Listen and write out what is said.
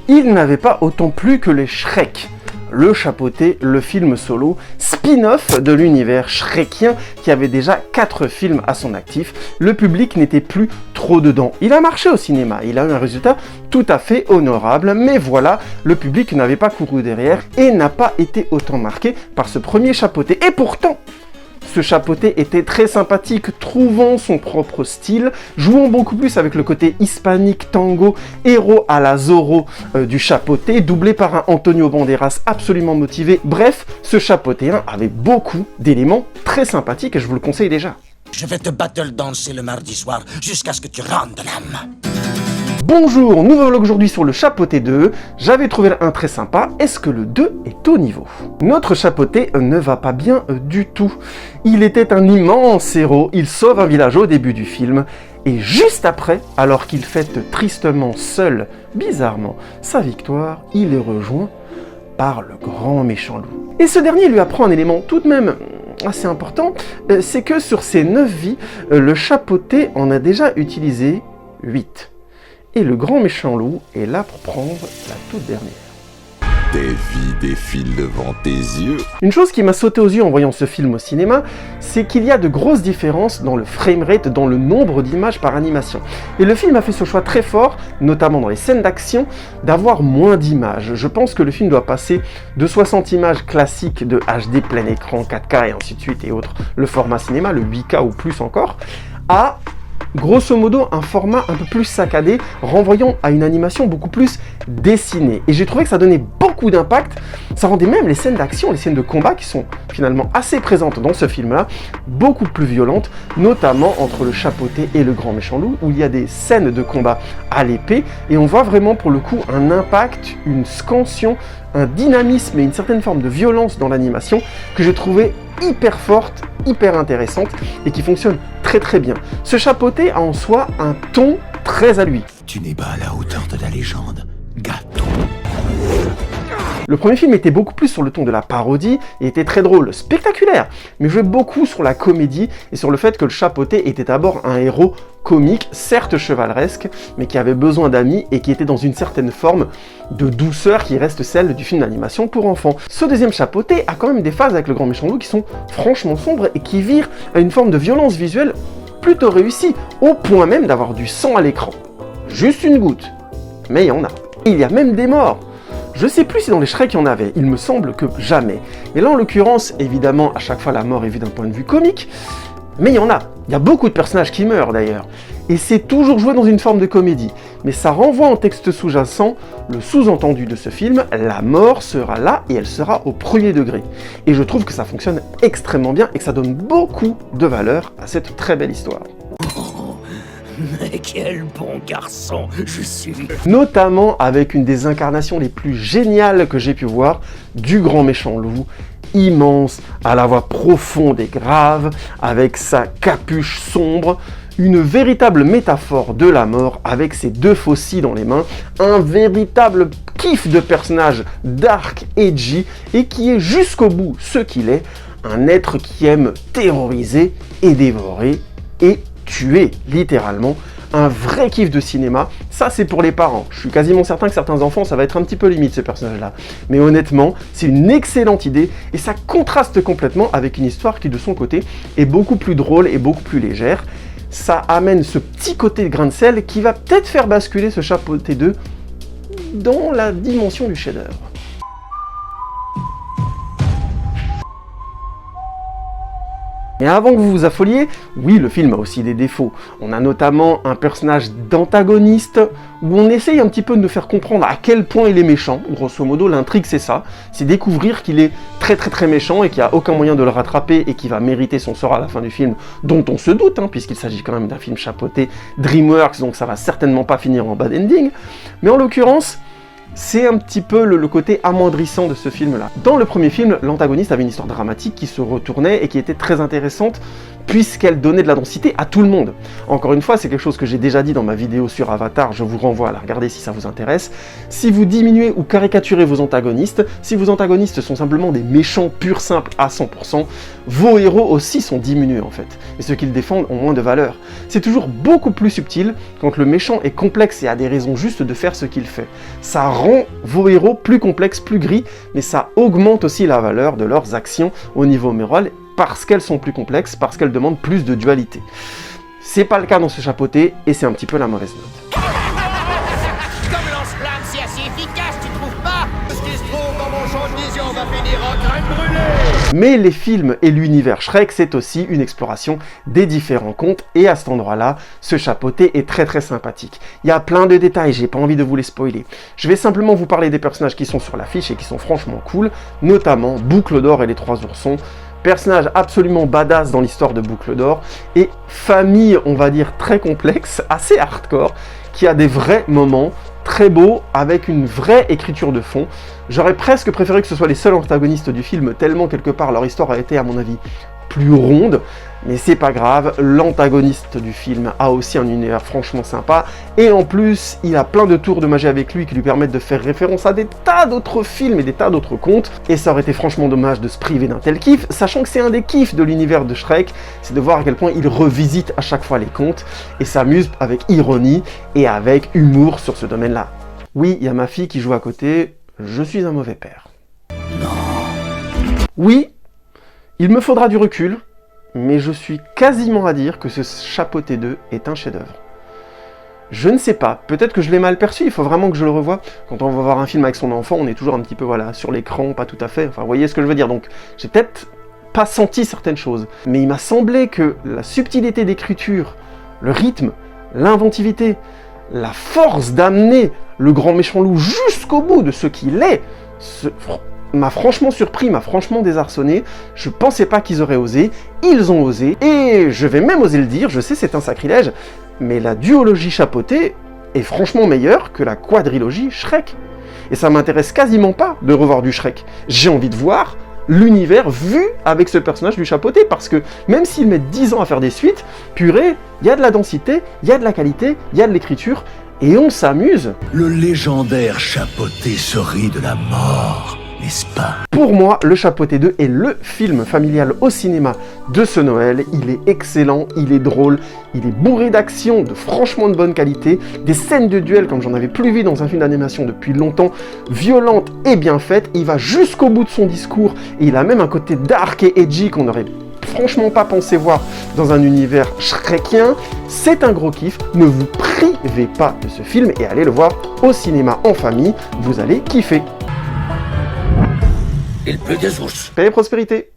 il n'avait pas autant plu que les Shrek. Le Chapeauté, le film solo, spin-off de l'univers shrekien qui avait déjà 4 films à son actif. Le public n'était plus trop dedans. Il a marché au cinéma, il a eu un résultat tout à fait honorable, mais voilà, le public n'avait pas couru derrière et n'a pas été autant marqué par ce premier Chapeauté. Et pourtant, ce Chapeauté était très sympathique, trouvant son propre style, jouant beaucoup plus avec le côté hispanique, tango, héros à la Zorro du Chapeauté, doublé par un Antonio Banderas absolument motivé. Bref, ce Chapeauté 1 avait beaucoup d'éléments très sympathiques et je vous le conseille déjà. Je vais te battle danser le mardi soir jusqu'à ce que tu rentres de l'âme. Bonjour, nouveau vlog aujourd'hui sur le Chapeauté 2. J'avais trouvé le 1 très sympa, est-ce que le 2 est au niveau? Notre Chapeauté ne va pas bien du tout. Il était un immense héros, il sauve un village au début du film, et juste après, alors qu'il fête tristement seul, bizarrement, sa victoire, il est rejoint par le grand méchant loup. Et ce dernier lui apprend un élément tout de même assez important, c'est que sur ses 9 vies, le Chapeauté en a déjà utilisé 8. Et le grand méchant loup est là pour prendre la toute dernière. Tes vies défilent devant tes yeux. Une chose qui m'a sauté aux yeux en voyant ce film au cinéma, c'est qu'il y a de grosses différences dans le framerate, dans le nombre d'images par animation. Et le film a fait ce choix très fort, notamment dans les scènes d'action, d'avoir moins d'images. Je pense que le film doit passer de 60 images classiques de HD plein écran, 4K et ainsi de suite et autres, le format cinéma, le 8K ou plus encore, à grosso modo, un format un peu plus saccadé, renvoyant à une animation beaucoup plus dessinée. Et j'ai trouvé que ça donnait beaucoup d'impact, ça rendait même les scènes d'action, les scènes de combat, qui sont finalement assez présentes dans ce film-là, beaucoup plus violentes, notamment entre le Chapeauté et le grand méchant loup, où il y a des scènes de combat à l'épée, et on voit vraiment pour le coup un impact, une scansion, un dynamisme et une certaine forme de violence dans l'animation que j'ai trouvé hyper forte, hyper intéressante et qui fonctionne très très bien. Ce Chapeauté a en soi un ton très à lui. Tu n'es pas à la hauteur de la légende, gâteau. Le premier film était beaucoup plus sur le ton de la parodie et était très drôle, spectaculaire, mais jouait beaucoup sur la comédie et sur le fait que le Chapeauté était d'abord un héros comique, certes chevaleresque, mais qui avait besoin d'amis et qui était dans une certaine forme de douceur qui reste celle du film d'animation pour enfants. Ce deuxième Chapeauté a quand même des phases avec le grand méchant loup qui sont franchement sombres et qui virent à une forme de violence visuelle plutôt réussie, au point même d'avoir du sang à l'écran. Juste une goutte, mais il y en a. Il y a même des morts. Je sais plus si dans les Shrek il y en avait, il me semble que jamais. Mais là en l'occurrence, évidemment, à chaque fois la mort est vue d'un point de vue comique, mais il y en a. Il y a beaucoup de personnages qui meurent d'ailleurs. Et c'est toujours joué dans une forme de comédie. Mais ça renvoie en texte sous-jacent le sous-entendu de ce film, la mort sera là et elle sera au premier degré. Et je trouve que ça fonctionne extrêmement bien et que ça donne beaucoup de valeur à cette très belle histoire. Mais quel bon garçon je suis. Notamment avec une des incarnations les plus géniales que j'ai pu voir du grand méchant loup, immense, à la voix profonde et grave, avec sa capuche sombre, une véritable métaphore de la mort avec ses 2 faucilles dans les mains, un véritable kiff de personnage dark, edgy et qui est jusqu'au bout ce qu'il est, un être qui aime terroriser et dévorer et tuer, littéralement, un vrai kiff de cinéma. Ça c'est pour les parents, je suis quasiment certain que certains enfants ça va être un petit peu limite ce personnage là, mais honnêtement c'est une excellente idée et ça contraste complètement avec une histoire qui de son côté est beaucoup plus drôle et beaucoup plus légère. Ça amène ce petit côté de grain de sel qui va peut-être faire basculer ce Chapeauté 2 dans la dimension du chef-d'œuvre. Mais avant que vous vous affoliez, oui, le film a aussi des défauts. On a notamment un personnage d'antagoniste où on essaye un petit peu de nous faire comprendre à quel point il est méchant. Grosso modo, l'intrigue c'est ça, c'est découvrir qu'il est très méchant et qu'il n'y a aucun moyen de le rattraper et qu'il va mériter son sort à la fin du film, dont on se doute, puisqu'il s'agit quand même d'un film chapeauté DreamWorks, donc ça va certainement pas finir en bad ending. Mais en l'occurrence, c'est un petit peu le côté amoindrissant de ce film-là. Dans le premier film, l'antagoniste avait une histoire dramatique qui se retournait et qui était très intéressante puisqu'elle donnait de la densité à tout le monde. Encore une fois, c'est quelque chose que j'ai déjà dit dans ma vidéo sur Avatar, je vous renvoie à la regarder si ça vous intéresse. Si vous diminuez ou caricaturez vos antagonistes, si vos antagonistes sont simplement des méchants purs simples à 100%, vos héros aussi sont diminués en fait, et ceux qu'ils défendent ont moins de valeur. C'est toujours beaucoup plus subtil quand le méchant est complexe et a des raisons justes de faire ce qu'il fait. Ça rend rend vos héros plus complexes, plus gris, mais ça augmente aussi la valeur de leurs actions au niveau moral, parce qu'elles sont plus complexes, parce qu'elles demandent plus de dualité. C'est pas le cas dans ce chapeauté, et c'est un petit peu la mauvaise note. Comme lance-flamme, c'est assez efficace, tu trouves pas? Ce qui se trouve dans mon champ de vision va finir en crème brûlée. Mais les films et l'univers Shrek, c'est aussi une exploration des différents contes, et à cet endroit-là, ce chapeauté est très très sympathique. Il y a plein de détails, j'ai pas envie de vous les spoiler. Je vais simplement vous parler des personnages qui sont sur l'affiche et qui sont franchement cool, notamment Boucle d'Or et les 3 oursons, personnage absolument badass dans l'histoire de Boucle d'Or, et famille, on va dire, très complexe, assez hardcore, qui a des vrais moments très beaux, avec une vraie écriture de fond. J'aurais presque préféré que ce soit les seuls antagonistes du film, tellement quelque part leur histoire a été, à mon avis, plus ronde, mais c'est pas grave, l'antagoniste du film a aussi un univers franchement sympa, et en plus, il a plein de tours de magie avec lui qui lui permettent de faire référence à des tas d'autres films et des tas d'autres contes, et ça aurait été franchement dommage de se priver d'un tel kiff, sachant que c'est un des kiffs de l'univers de Shrek, c'est de voir à quel point il revisite à chaque fois les contes, et s'amuse avec ironie et avec humour sur ce domaine-là. Oui, il y a ma fille qui joue à côté, je suis un mauvais père. Non. Oui, il me faudra du recul, mais je suis quasiment à dire que ce Chapeauté 2 est un chef-d'œuvre. Je ne sais pas, peut-être que je l'ai mal perçu, il faut vraiment que je le revoie. Quand on va voir un film avec son enfant, on est toujours un petit peu voilà, sur l'écran, pas tout à fait, enfin vous voyez ce que je veux dire, donc j'ai peut-être pas senti certaines choses. Mais il m'a semblé que la subtilité d'écriture, le rythme, l'inventivité, la force d'amener le grand méchant loup jusqu'au bout de ce qu'il est, m'a franchement surpris, m'a franchement désarçonné. Je pensais pas qu'ils auraient osé, ils ont osé, et je vais même oser le dire, je sais c'est un sacrilège, mais la duologie Chapeauté est franchement meilleure que la quadrilogie Shrek. Et ça m'intéresse quasiment pas de revoir du Shrek. J'ai envie de voir l'univers vu avec ce personnage du Chapeauté, parce que même s'ils mettent 10 ans à faire des suites, purée, il y a de la densité, il y a de la qualité, il y a de l'écriture, et on s'amuse. Le légendaire Chapeauté se rit de la mort, n'est-ce pas? Pour moi, Le Chapeauté 2 est le film familial au cinéma de ce Noël. Il est excellent, il est drôle, il est bourré d'action, de franchement de bonne qualité, des scènes de duel comme j'en avais plus vu dans un film d'animation depuis longtemps, violentes et bien faites. Il va jusqu'au bout de son discours, et il a même un côté dark et edgy qu'on aurait franchement pas pensé voir dans un univers shrekien. C'est un gros kiff, ne vous privez pas de ce film et allez le voir au cinéma en famille, vous allez kiffer. Il pleut des ours. Paix et prospérité.